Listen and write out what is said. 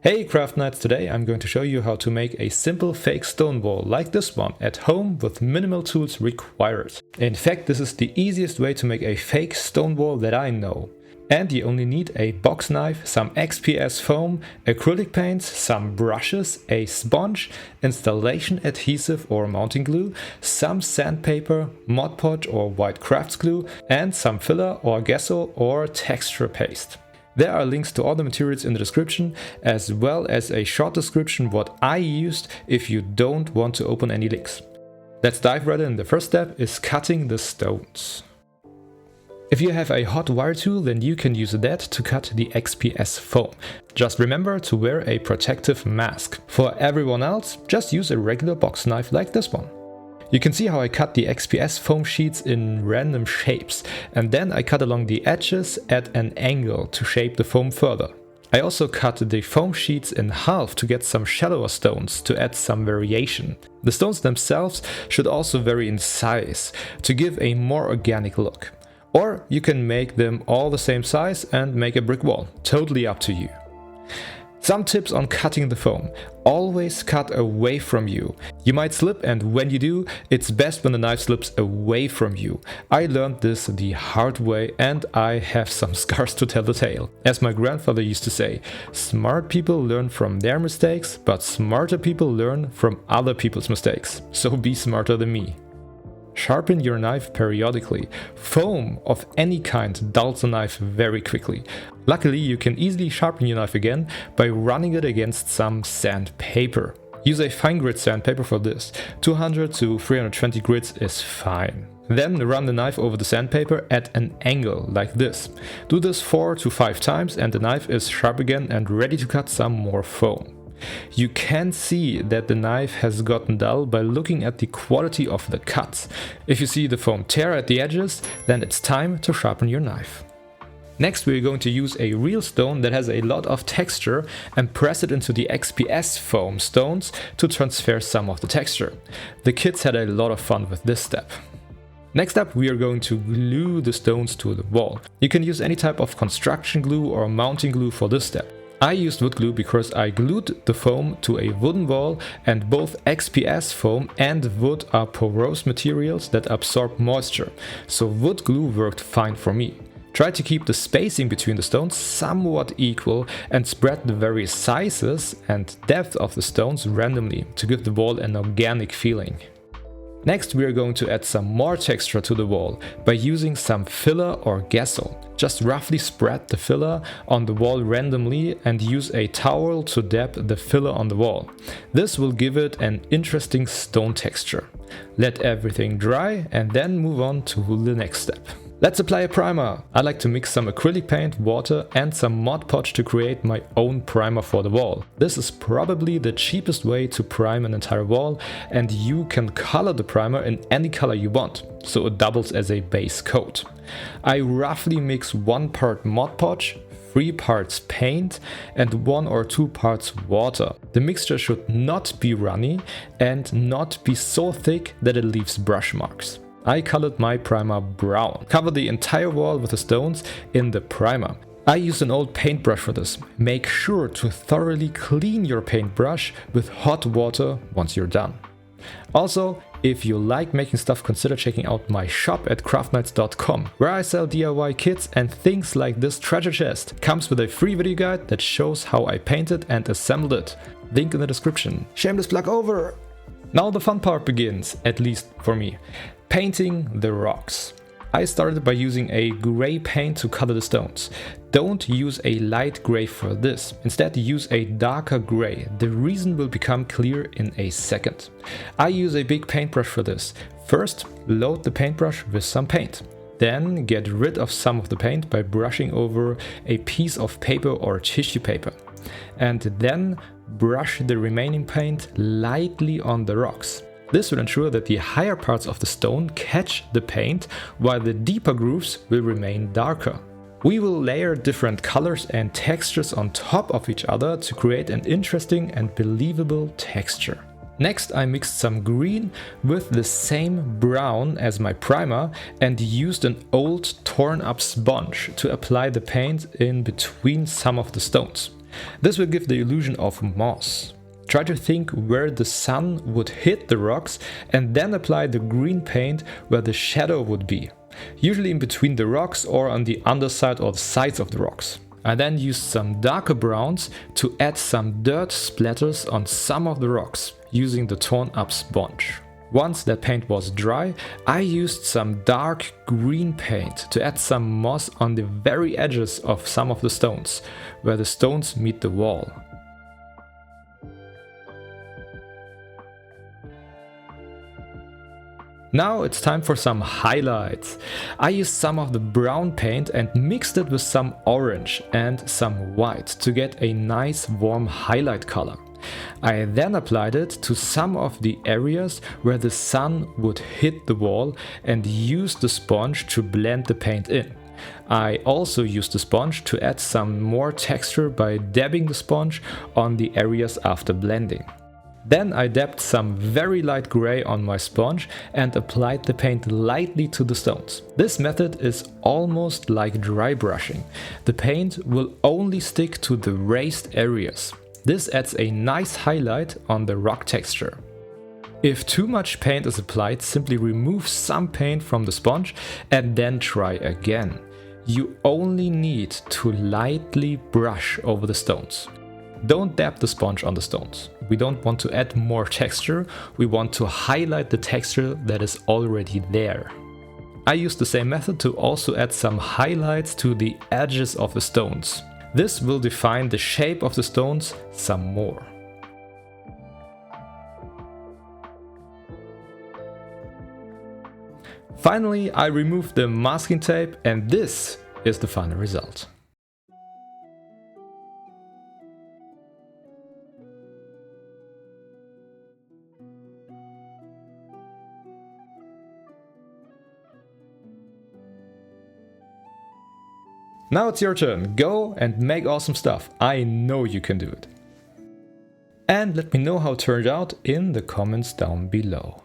Hey CraftKnights, today I'm going to show you how to make a simple fake stone wall like this one at home with minimal tools required. In fact, this is the easiest way to make a fake stone wall that I know. And you only need a box knife, some XPS foam, acrylic paints, some brushes, a sponge, installation adhesive or mounting glue, some sandpaper, Mod Podge or white crafts glue, and some filler or gesso or texture paste. There are links to all the materials in the description, as well as a short description what I used if you don't want to open any links. Let's dive right in. The first step is cutting the stones. If you have a hot wire tool, then you can use that to cut the XPS foam. Just remember to wear a protective mask. For everyone else, just use a regular box knife like this one. You can see how I cut the XPS foam sheets in random shapes, and then I cut along the edges at an angle to shape the foam further. I also cut the foam sheets in half to get some shallower stones to add some variation. The stones themselves should also vary in size to give a more organic look. Or you can make them all the same size and make a brick wall, totally up to you. Some tips on cutting the foam. Always cut away from you. You might slip, and when you do, it's best when the knife slips away from you. I learned this the hard way and I have some scars to tell the tale. As my grandfather used to say, smart people learn from their mistakes, but smarter people learn from other people's mistakes. So be smarter than me. Sharpen your knife periodically. Foam of any kind dulls a knife very quickly. Luckily, you can easily sharpen your knife again by running it against some sandpaper. Use a fine grit sandpaper for this. 200 to 320 grits is fine. Then run the knife over the sandpaper at an angle like this. Do this 4 to 5 times and the knife is sharp again and ready to cut some more foam. You can see that the knife has gotten dull by looking at the quality of the cuts. If you see the foam tear at the edges, then it's time to sharpen your knife. Next, we're going to use a real stone that has a lot of texture and press it into the XPS foam stones to transfer some of the texture. The kids had a lot of fun with this step. Next up, we are going to glue the stones to the wall. You can use any type of construction glue or mounting glue for this step. I used wood glue because I glued the foam to a wooden wall, and both XPS foam and wood are porous materials that absorb moisture, so wood glue worked fine for me. Try to keep the spacing between the stones somewhat equal and spread the various sizes and depth of the stones randomly to give the wall an organic feeling. Next, we are going to add some more texture to the wall by using some filler or gesso. Just roughly spread the filler on the wall randomly and use a towel to dab the filler on the wall. This will give it an interesting stone texture. Let everything dry and then move on to the next step. Let's apply a primer. I like to mix some acrylic paint, water and some Mod Podge to create my own primer for the wall. This is probably the cheapest way to prime an entire wall, and you can color the primer in any color you want, so it doubles as a base coat. I roughly mix 1 part Mod Podge, 3 parts paint and 1 or 2 parts water. The mixture should not be runny and not be so thick that it leaves brush marks. I colored my primer brown. Cover the entire wall with the stones in the primer. I used an old paintbrush for this. Make sure to thoroughly clean your paintbrush with hot water once you're done. Also, if you like making stuff, consider checking out my shop at CraftKnights.com, where I sell DIY kits and things like this treasure chest. Comes with a free video guide that shows how I painted and assembled it. Link in the description. Shameless plug over! Now the fun part begins, at least for me. Painting the rocks. I started by using a gray paint to color the stones. Don't use a light gray for this. Instead, use a darker gray. The reason will become clear in a second. I use a big paintbrush for this. First, load the paintbrush with some paint. Then get rid of some of the paint by brushing over a piece of paper or tissue paper. And then brush the remaining paint lightly on the rocks. This will ensure that the higher parts of the stone catch the paint, while the deeper grooves will remain darker. We will layer different colors and textures on top of each other to create an interesting and believable texture. Next, I mixed some green with the same brown as my primer and used an old torn up sponge to apply the paint in between some of the stones. This will give the illusion of moss. Try to think where the sun would hit the rocks and then apply the green paint where the shadow would be, usually in between the rocks or on the underside or the sides of the rocks. I then used some darker browns to add some dirt splatters on some of the rocks using the torn up sponge. Once that paint was dry, I used some dark green paint to add some moss on the very edges of some of the stones, where the stones meet the wall. Now it's time for some highlights. I used some of the brown paint and mixed it with some orange and some white to get a nice warm highlight color. I then applied it to some of the areas where the sun would hit the wall and used the sponge to blend the paint in. I also used the sponge to add some more texture by dabbing the sponge on the areas after blending. Then I dabbed some very light gray on my sponge and applied the paint lightly to the stones. This method is almost like dry brushing. The paint will only stick to the raised areas. This adds a nice highlight on the rock texture. If too much paint is applied, simply remove some paint from the sponge and then try again. You only need to lightly brush over the stones. Don't dab the sponge on the stones. We don't want to add more texture, we want to highlight the texture that is already there. I used the same method to also add some highlights to the edges of the stones. This will define the shape of the stones some more. Finally, I removed the masking tape and this is the final result. Now it's your turn, go and make awesome stuff, I know you can do it. And let me know how it turned out in the comments down below.